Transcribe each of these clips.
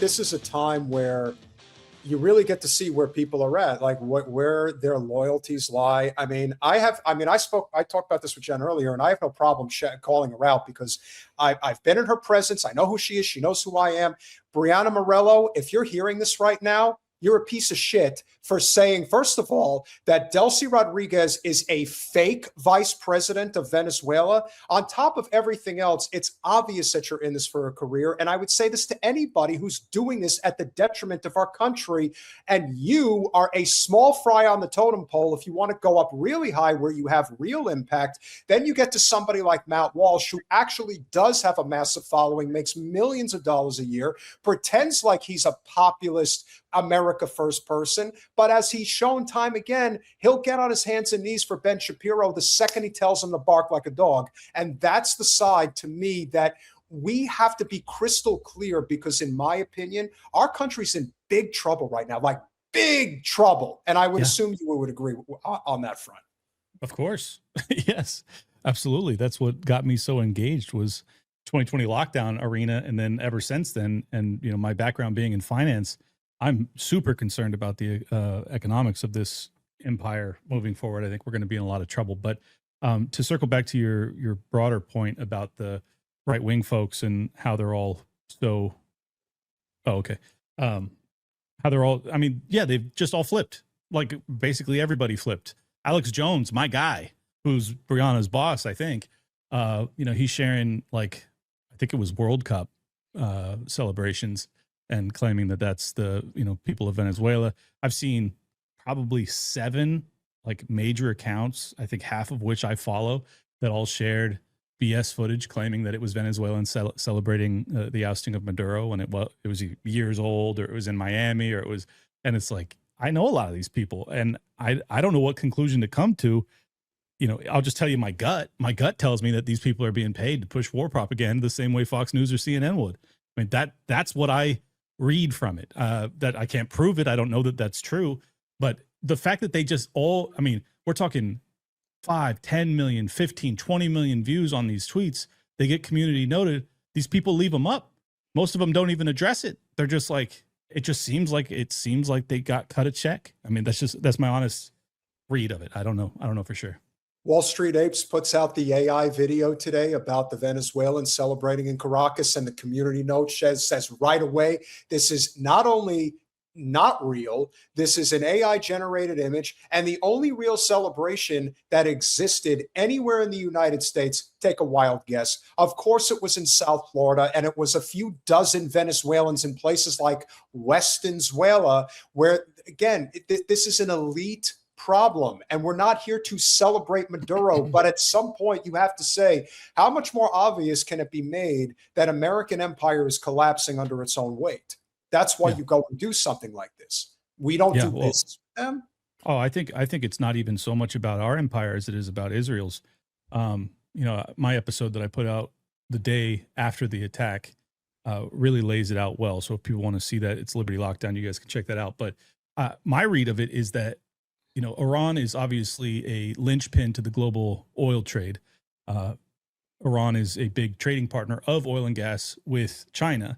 this is a time where you really get to see where people are at, like where their loyalties lie. I talked about this with Jen earlier, and I have no problem calling her out because I've been in her presence. I know who she is. She knows who I am. Brianna Morello, if you're hearing this right now, you're a piece of shit for saying, first of all, that Delcy Rodriguez is a fake vice president of Venezuela. On top of everything else, it's obvious that you're in this for a career. And I would say this to anybody who's doing this at the detriment of our country. And you are a small fry on the totem pole. If you want to go up really high where you have real impact, then you get to somebody like Matt Walsh, who actually does have a massive following, makes millions of dollars a year, pretends like he's a populist America first person. But as he's shown time again, he'll get on his hands and knees for Ben Shapiro the second he tells him to bark like a dog. And that's the side to me that we have to be crystal clear, because in my opinion, our country's in big trouble right now, like big trouble. And I would assume you would agree on that front. Of course. Yes, absolutely. That's what got me so engaged was 2020 lockdown arena. And then ever since then, and you know, my background being in finance, I'm super concerned about the economics of this empire moving forward. I think we're going to be in a lot of trouble. But to circle back to your broader point about the right wing folks and how they're all so, how they're all, I mean, yeah, they've just all flipped. Like basically everybody flipped. Alex Jones, my guy, who's Brianna's boss, I think, you know, he's sharing like, I think it was World Cup celebrations, and claiming that that's the, you know, people of Venezuela. I've seen probably 7 like major accounts, I think half of which I follow, that all shared BS footage claiming that it was Venezuelans celebrating the ousting of Maduro when it was years old, or it was in Miami, or it was, and it's like, I know a lot of these people, and I don't know what conclusion to come to. You know, I'll just tell you my gut. My gut tells me that these people are being paid to push war propaganda the same way Fox News or CNN would. I mean, that's what I read from it. That I can't prove it. I don't know that that's true. But the fact that they just all, I mean, we're talking 5, 10 million, 15, 20 million views on these tweets. They get community noted. These people leave them up. Most of them don't even address it. They're just like, it seems like they got cut a check. I mean, that's my honest read of it. I don't know for sure. Wall Street Apes puts out the AI video today about the Venezuelans celebrating in Caracas, and the community note says right away, this is not only not real, this is an AI generated image, and the only real celebration that existed anywhere in the United States, take a wild guess. Of course, it was in South Florida, and it was a few dozen Venezuelans in places like Westonzuela, where, again, this is an elite problem, and we're not here to celebrate Maduro. But at some point you have to say, how much more obvious can it be made that American empire is collapsing under its own weight? That's why you go and do something like this. We don't do this with them. Oh, I think it's not even so much about our empire as it is about Israel's. You know, my episode that I put out the day after the attack really lays it out well. So if people want to see that, it's Liberty Lockdown. You guys can check that out. But my read of it is that, you know, Iran is obviously a linchpin to the global oil trade. Iran is a big trading partner of oil and gas with China.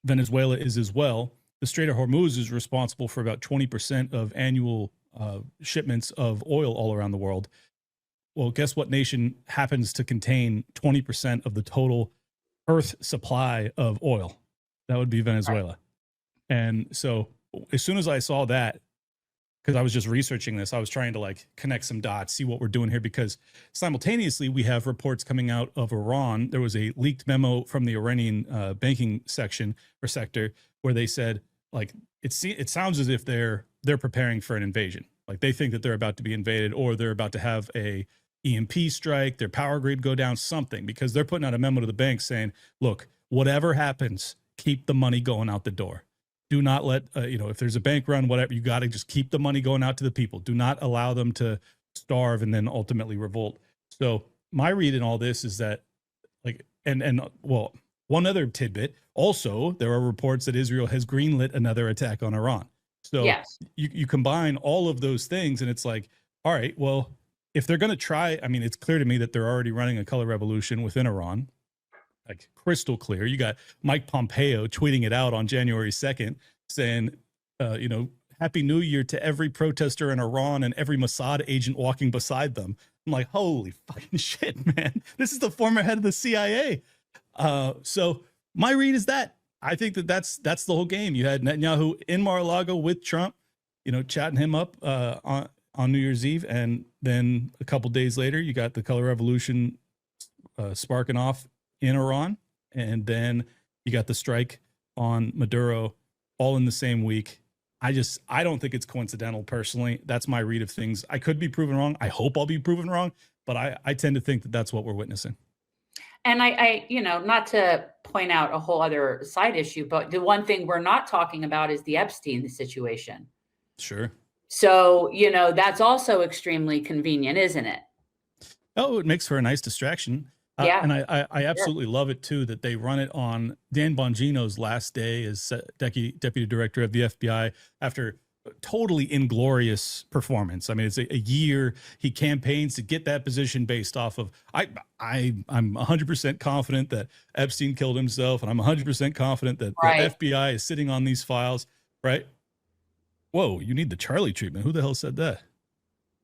Venezuela is as well. The Strait of Hormuz is responsible for about 20% of annual shipments of oil all around the world. Well, guess what nation happens to contain 20% of the total Earth supply of oil? That would be Venezuela. And so as soon as I saw that, because I was just researching this, I was trying to like connect some dots, see what we're doing here, because simultaneously we have reports coming out of Iran. There was a leaked memo from the Iranian banking section or sector where they said, like, it sounds as if they're preparing for an invasion. Like they think that they're about to be invaded, or they're about to have a EMP strike, their power grid go down, something, because they're putting out a memo to the bank saying, look, whatever happens, keep the money going out the door. Do not let, you know, if there's a bank run, whatever, you got to just keep the money going out to the people. Do not allow them to starve and then ultimately revolt. So my read in all this is that, like, and well, one other tidbit, also, there are reports that Israel has greenlit another attack on Iran. So yes, you combine all of those things, and it's like, all right, well, if they're going to try, I mean, it's clear to me that they're already running a color revolution within Iran. like crystal clear. You got Mike Pompeo tweeting it out on January 2nd saying, Happy New Year to every protester in Iran and every Mossad agent walking beside them. I'm like, holy fucking shit, man. This is the former head of the CIA. So my read is that I think that's the whole game. You had Netanyahu in Mar-a-Lago with Trump, chatting him up on New Year's Eve. And then a couple days later, you got the color revolution sparking off in Iran. And then you got the strike on Maduro all in the same week. I don't think it's coincidental personally. That's my read of things. I could be proven wrong. I hope I'll be proven wrong, but I tend to think that that's what we're witnessing. And I not to point out a whole other side issue, but the one thing we're not talking about is the Epstein situation. Sure. So, that's also extremely convenient, isn't it? Oh, it makes for a nice distraction. Yeah. And I absolutely love it too, that they run it on Dan Bongino's last day as deputy director of the FBI after a totally inglorious performance. I mean, it's a year he campaigns to get that position based off of, I'm 100% confident that Epstein killed himself. And I'm 100% confident that Right. the FBI is sitting on these files, right? Whoa, you need the Charlie treatment. Who the hell said that?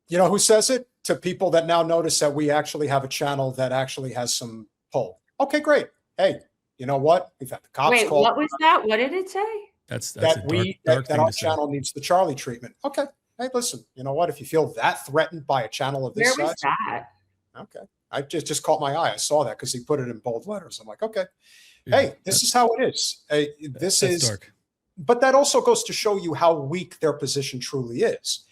You know who says it? To people that now notice that we actually have a channel that actually has some pull. Okay, great. Hey, you know what? We've had the cops Wait, call. what was that? What did it say? That's that a dark thing our to say. channel needs the Charlie treatment. Okay. Hey, listen, you know what? If you feel that threatened by a channel of this Where was size, that? okay. I just caught my eye. I saw that because he put it in bold letters. I'm like, okay. Yeah, Hey, this is how it is. Hey, this is dark. But that also goes to show you how weak their position truly is.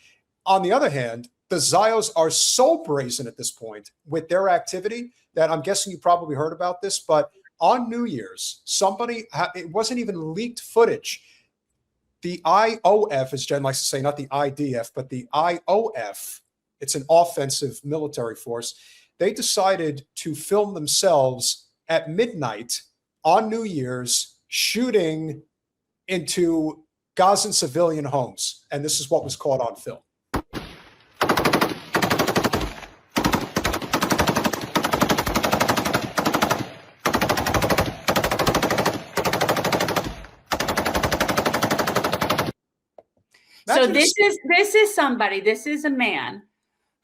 On the other hand, the Zios are so brazen at this point with their activity that I'm guessing you probably heard about this, but on New Year's, it wasn't even leaked footage. The IOF, as Jen likes to say, not the IDF, but the IOF, it's an offensive military force. They decided to film themselves at midnight on New Year's shooting into Gazan civilian homes. And this is what was caught on film. So this is a man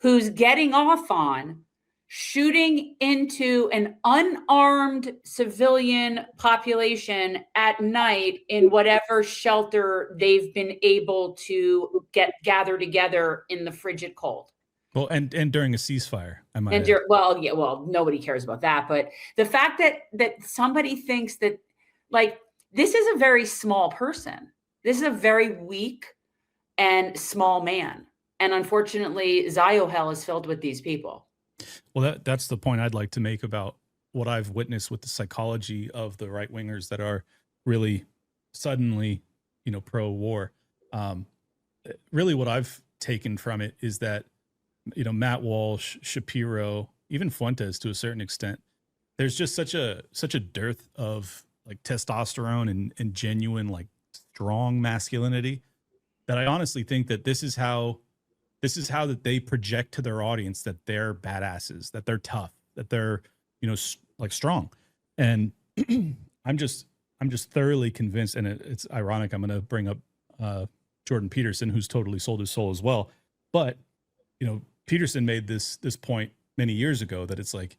who's getting off on shooting into an unarmed civilian population at night in whatever shelter they've been able to gather together in the frigid cold. Well, and during a ceasefire, I might add. Well, nobody cares about that. But the fact that somebody thinks that, like, this is a very small person. This is a very weak and small man. And unfortunately, Zio hell is filled with these people. Well, that's the point I'd like to make about what I've witnessed with the psychology of the right wingers that are really suddenly, pro-war. Really what I've taken from it is that, Matt Walsh, Shapiro, even Fuentes to a certain extent, there's just such a dearth of like testosterone and genuine, like strong masculinity that I honestly think that this is how that they project to their audience that they're badasses, that they're tough, that they're, like strong. And I'm just thoroughly convinced. And it's ironic. I'm going to bring up Jordan Peterson, who's totally sold his soul as well. But, Peterson made this point many years ago that it's like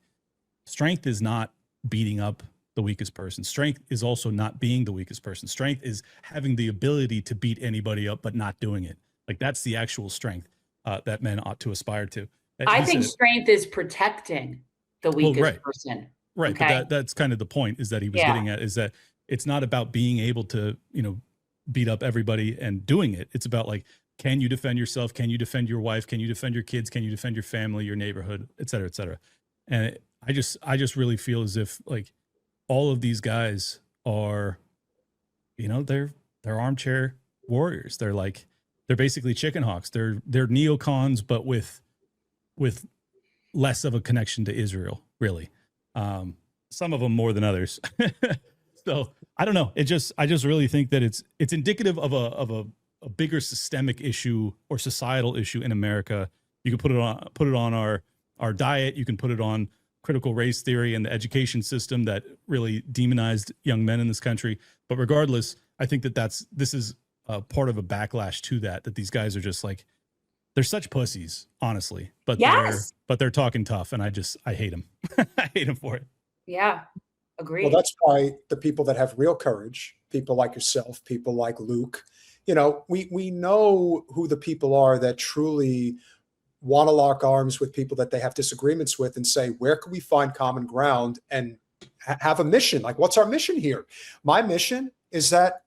strength is not beating up the weakest person. Strength is also not being the weakest person. Strength is having the ability to beat anybody up, but not doing it. Like that's the actual strength that men ought to aspire to. I think strength is protecting the weakest person. Right. Okay? But that's kind of the point is that he was getting at, is that it's not about being able to, beat up everybody and doing it. It's about like, can you defend yourself? Can you defend your wife? Can you defend your kids? Can you defend your family, your neighborhood, et cetera, et cetera? And I just really feel as if like all of these guys are, they're armchair warriors. They're basically chicken hawks. They're neocons, but with less of a connection to Israel, really. Some of them more than others. So I don't know. I just really think that it's indicative of a bigger systemic issue or societal issue in America. You can put it on our diet. You can put it on critical race theory and the education system that really demonized young men in this country. But regardless, I think that this is part of a backlash to that these guys are just like, they're such pussies, honestly, but they're talking tough, and I hate them. I hate them for it. Yeah, agreed. Well, that's why the people that have real courage, people like yourself, people like Luke, we know who the people are that truly want to lock arms with people that they have disagreements with and say, where can we find common ground and have a mission? Like, what's our mission here? My mission is that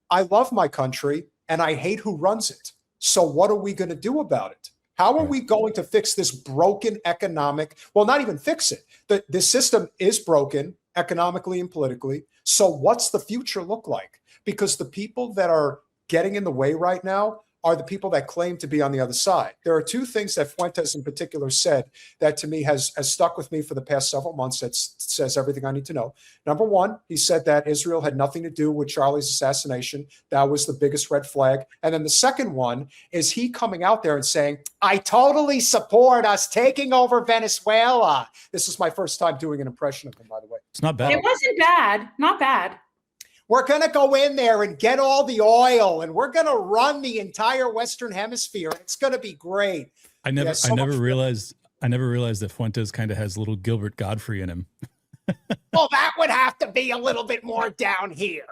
I love my country and I hate who runs it. So what are we going to do about it? How are we going to fix this broken economic? Well, not even fix it. The system is broken economically and politically. So what's the future look like? Because the people that are getting in the way right now are the people that claim to be on the other side. There are two things that Fuentes in particular said that to me has stuck with me for the past several months that says everything I need to know. Number one, he said that Israel had nothing to do with Charlie's assassination. That was the biggest red flag. And then the second one is he coming out there and saying, I totally support us taking over Venezuela. This is my first time doing an impression of him, by the way. It's not bad. It wasn't bad. Not bad. We're going to go in there and get all the oil, and we're going to run the entire Western Hemisphere. It's going to be great. I never realized that Fuentes kind of has a little Gilbert Godfrey in him. Well, that would have to be a little bit more down here.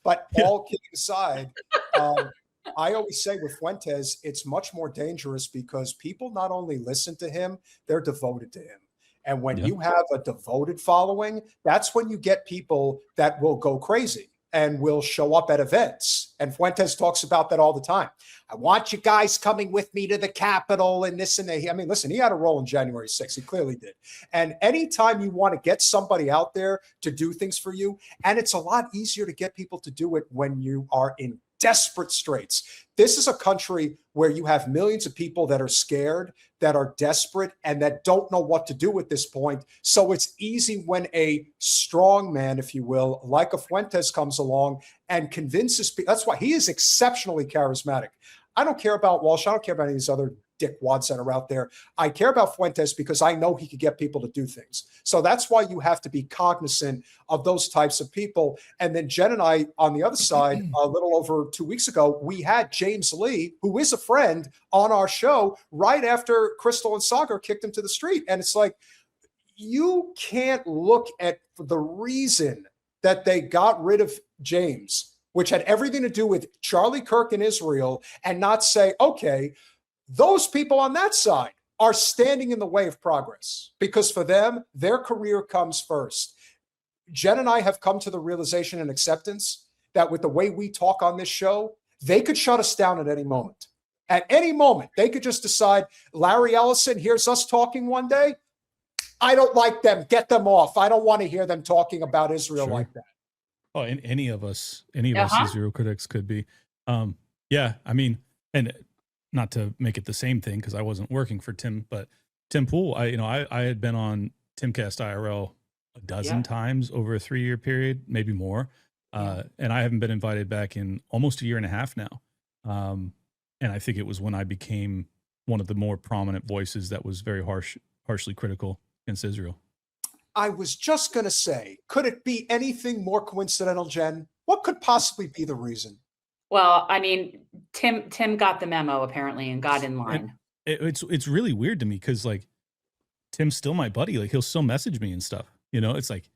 But all kidding aside, I always say with Fuentes, it's much more dangerous because people not only listen to him, they're devoted to him. And when you have a devoted following, that's when you get people that will go crazy and will show up at events. And Fuentes talks about that all the time. I want you guys coming with me to the Capitol and this and that. I mean, listen, he had a role in January 6th. He clearly did. And anytime you want to get somebody out there to do things for you, and it's a lot easier to get people to do it when you are in desperate straits. This is a country where you have millions of people that are scared, that are desperate, and that don't know what to do at this point. So it's easy when a strong man, if you will, like a Fuentes comes along and convinces people. That's why he is exceptionally charismatic. I don't care about Walsh. I don't care about any of these other dickwads that are out there. I care about Fuentes because I know he could get people to do things. So that's why you have to be cognizant of those types of people. And then Jen and I, on the other side, a little over 2 weeks ago, we had James Lee, who is a friend, on our show right after Crystal and Sagar kicked him to the street. And it's like, you can't look at the reason that they got rid of James, which had everything to do with Charlie Kirk and Israel, and not say, okay, those people on that side are standing in the way of progress because for them, their career comes first. Jen and I have come to the realization and acceptance that with the way we talk on this show, they could shut us down at any moment. At any moment, they could just decide, Larry Ellison, here's us talking one day. I don't like them. Get them off. I don't want to hear them talking about Israel like that. Oh, and any of us Israel critics could be. Yeah, I mean, and not to make it the same thing because I wasn't working for Tim, but Tim Pool, I had been on Timcast IRL a dozen times over a 3-year period, maybe more. And I haven't been invited back in almost a year and a half now. And I think it was when I became one of the more prominent voices that was very harshly critical against Israel. I was just going to say, could it be anything more coincidental, Jen? What could possibly be the reason? Well, I mean, Tim got the memo apparently and got in line. It's really weird to me because like Tim's still my buddy. Like he'll still message me and stuff. It's like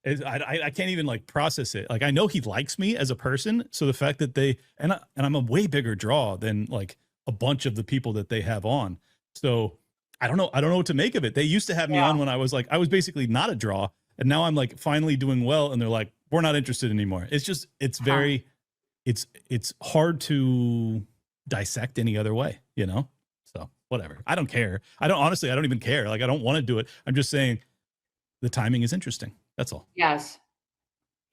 I can't even like process it. Like I know he likes me as a person, so the fact that I'm a way bigger draw than like a bunch of the people that they have on. So I don't know what to make of it. They used to have me on when I was basically not a draw, and now I'm like finally doing well, and they're like, we're not interested anymore. It's very. It's hard to dissect any other way, So whatever. I don't care. I don't even care. Like I don't want to do it. I'm just saying the timing is interesting. That's all. Yes.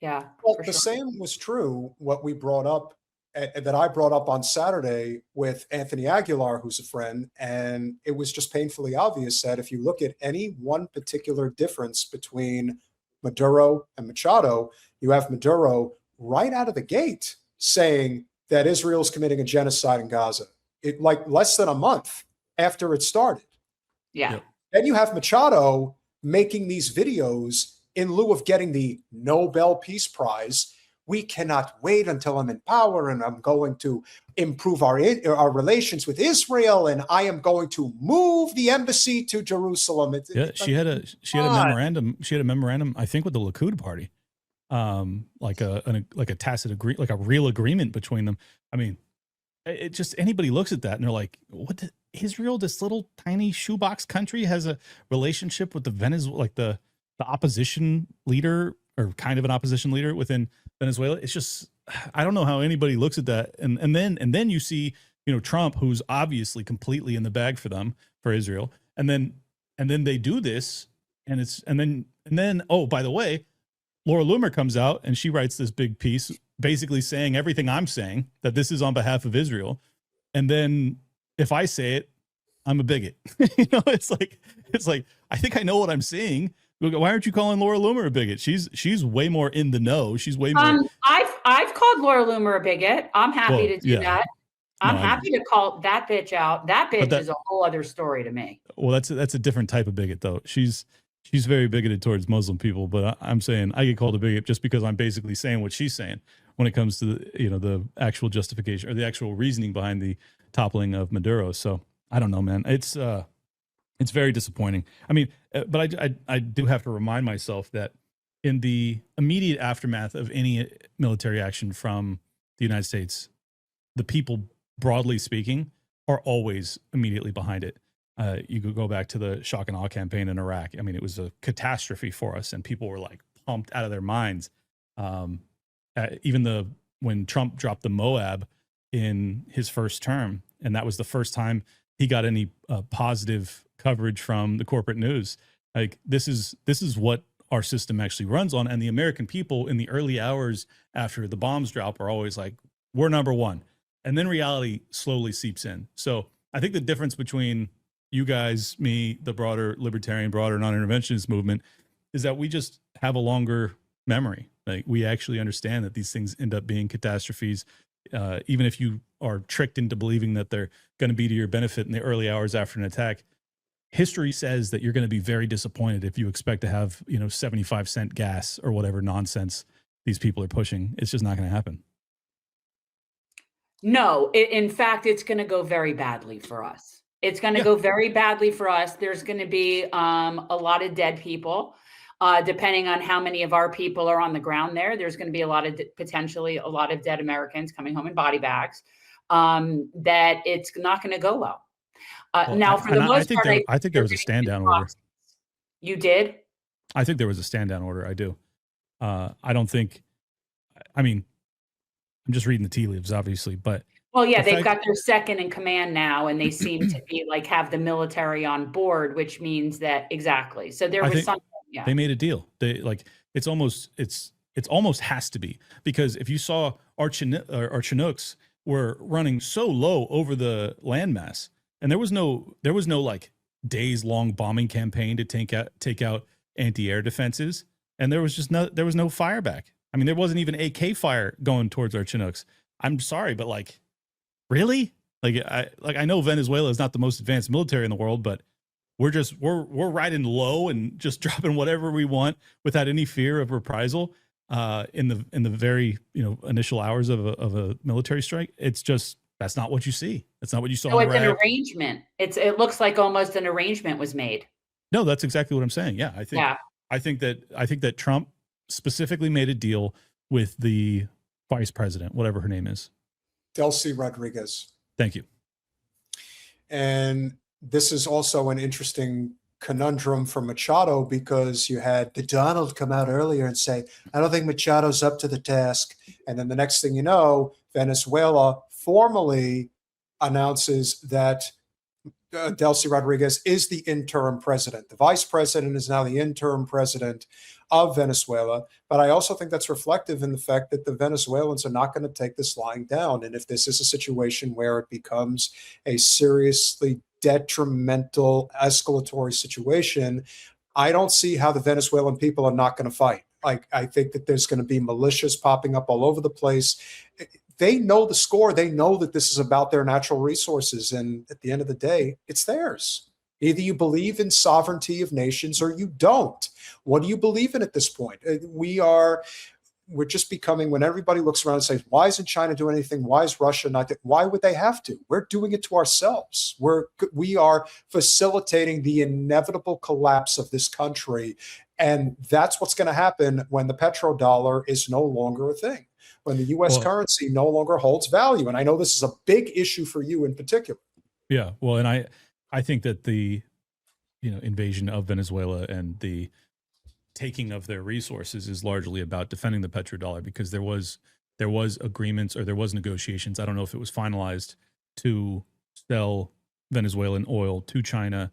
Yeah. Well, the same was true. What we brought up that I brought up on Saturday with Anthony Aguilar, who's a friend, and it was just painfully obvious that if you look at any one particular difference between Maduro and Machado, you have Maduro right out of the gate saying that Israel's committing a genocide in Gaza. It like less than a month after it started. Yeah. Then you have Machado making these videos in lieu of getting the Nobel Peace Prize. We cannot wait until I'm in power and I'm going to improve our relations with Israel, and I am going to move the embassy to Jerusalem. She had a memorandum. She had a memorandum, I think, with the Likud party, like a tacit agree, like a real agreement between them. I mean, it just, anybody looks at that and they're like, what? Israel, this little tiny shoebox country, has a relationship with the Venezuela, like the opposition leader, or kind of an opposition leader within Venezuela. It's just, I don't know how anybody looks at that. And then you see, Trump, who's obviously completely in the bag for them, for Israel. And then they do this, and then, oh, by the way, Laura Loomer comes out and she writes this big piece basically saying everything I'm saying, that this is on behalf of Israel. And then if I say it, I'm a bigot. It's like, I think I know what I'm saying. Why aren't you calling Laura Loomer a bigot? She's way more in the know. She's way more. I've called Laura Loomer a bigot. I'm happy to do that. I'm happy to call that bitch out. That bitch is a whole other story to me. Well, that's a different type of bigot, though. She's very bigoted towards Muslim people, but I'm saying I get called a bigot just because I'm basically saying what she's saying when it comes to the actual justification or the actual reasoning behind the toppling of Maduro. So I don't know, man. It's very disappointing. I mean, but I do have to remind myself that in the immediate aftermath of any military action from the United States, the people, broadly speaking, are always immediately behind it. You could go back to the shock and awe campaign in Iraq. I mean, it was a catastrophe for us, and people were like pumped out of their minds. Even when Trump dropped the Moab in his first term, and that was the first time he got any positive coverage from the corporate news. Like, this is what our system actually runs on. And the American people in the early hours after the bombs drop are always like, we're number one. And then reality slowly seeps in. So I think the difference between you guys, me, the broader libertarian, broader non-interventionist movement, is that we just have a longer memory. Like, we actually understand that these things end up being catastrophes. Even if you are tricked into believing that they're going to be to your benefit in the early hours after an attack, history says that you're going to be very disappointed if you expect to have, 75-cent gas or whatever nonsense these people are pushing. It's just not going to happen. No, in fact, it's going to go very badly for us. It's going to go very badly for us. There's going to be a lot of dead people. Depending on how many of our people are on the ground there's going to be potentially a lot of dead Americans coming home in body bags, that it's not going to go well. Now, for the most part, I think there was a stand down order. You did? I think there was a stand down order. I do. I don't think, I mean, I'm just reading the tea leaves, obviously, but. Well, yeah, they've got their second in command now, and they seem to be have the military on board, which means that exactly. So there was something. Yeah. They made a deal. It's almost has to be, because if you saw our Chinooks were running so low over the landmass, and there was no like days long bombing campaign to take out anti-air defenses, and there was no fire back. I mean, there wasn't even AK fire going towards our Chinooks. I'm sorry, but like, really? I know Venezuela is not the most advanced military in the world, but we're riding low and just dropping whatever we want without any fear of reprisal in the very initial hours of a military strike. It's just, that's not what you see. That's not what you saw. So it's an arrangement. It looks like almost an arrangement was made. No, that's exactly what I'm saying. Yeah, I think that Trump specifically made a deal with the vice president, whatever her name is, Delcy Rodriguez. Thank you. And this is also an interesting conundrum for Machado, because you had the Donald come out earlier and say, I don't think Machado's up to the task. And then the next thing you know, Venezuela formally announces that Delcy Rodriguez is the interim president. The vice president is now the interim president of Venezuela. But I also think that's reflective in the fact that the Venezuelans are not going to take this lying down. And if this is a situation where it becomes a seriously detrimental escalatory situation, I don't see how the Venezuelan people are not going to fight. I think that there's going to be militias popping up all over the place. They know the score. They know that this is about their natural resources. And at the end of the day, it's theirs. Either you believe in sovereignty of nations or you don't. What do you believe in at this point? We're just becoming, when everybody looks around and says, why isn't China doing anything? Why is Russia not? Why would they have to? We're doing it to ourselves. We are facilitating the inevitable collapse of this country. And that's what's going to happen when the petrodollar is no longer a thing, when the U.S. currency no longer holds value. And I know this is a big issue for you in particular. Yeah, well, and I think that the invasion of Venezuela and the taking of their resources is largely about defending the petrodollar, because there was agreements, or there was negotiations. I don't know if it was finalized, to sell Venezuelan oil to China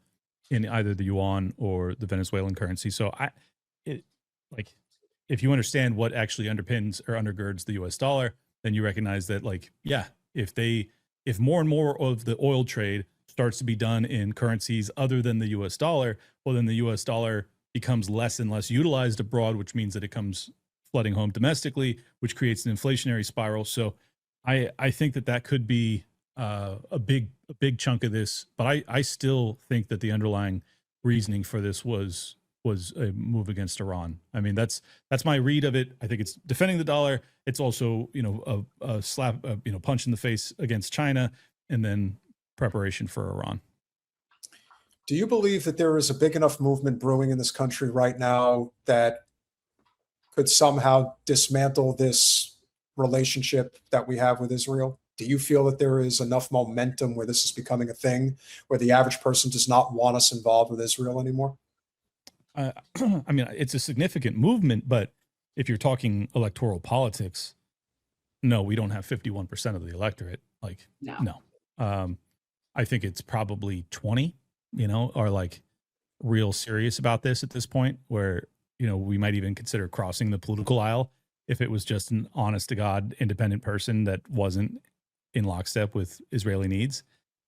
in either the yuan or the Venezuelan currency. So if you understand what actually underpins or undergirds the US dollar, then you recognize that, if more and more of the oil trade starts to be done in currencies other than the US dollar, well, then the US dollar becomes less and less utilized abroad, which means that it comes flooding home domestically, which creates an inflationary spiral. So I think that could be a big chunk of this, but I still think that the underlying reasoning for this was a move against Iran. I mean, that's my read of it. I think it's defending the dollar. It's also, a slap, punch in the face against China, and then preparation for Iran. Do you believe that there is a big enough movement brewing in this country right now that could somehow dismantle this relationship that we have with Israel? Do you feel that there is enough momentum where this is becoming a thing, where the average person does not want us involved with Israel anymore? I mean, it's a significant movement, but if you're talking electoral politics, no, we don't have 51% of the electorate. No. I think it's probably 20, are real serious about this at this point, where, we might even consider crossing the political aisle if it was just an honest to God independent person that wasn't in lockstep with Israeli needs.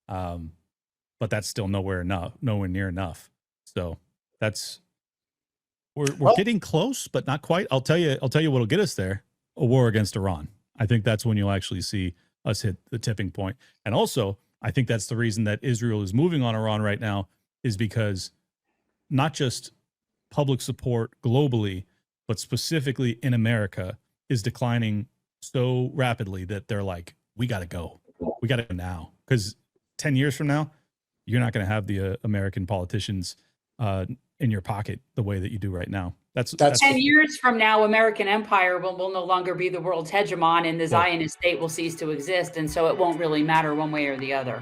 But that's still nowhere near enough. So we're getting close, but not quite. I'll tell you what'll get us there: a war against Iran. I think that's when you'll actually see us hit the tipping point. And also, I think that's the reason that Israel is moving on Iran right now, is because not just public support globally, but specifically in America, is declining so rapidly that they're like, we got to go. We got to go now. Because 10 years from now, you're not going to have the American politicians in your pocket the way that you do right now. That's 10 years from now, American empire will no longer be the world's hegemon, and the Zionist state will cease to exist. And so it won't really matter one way or the other.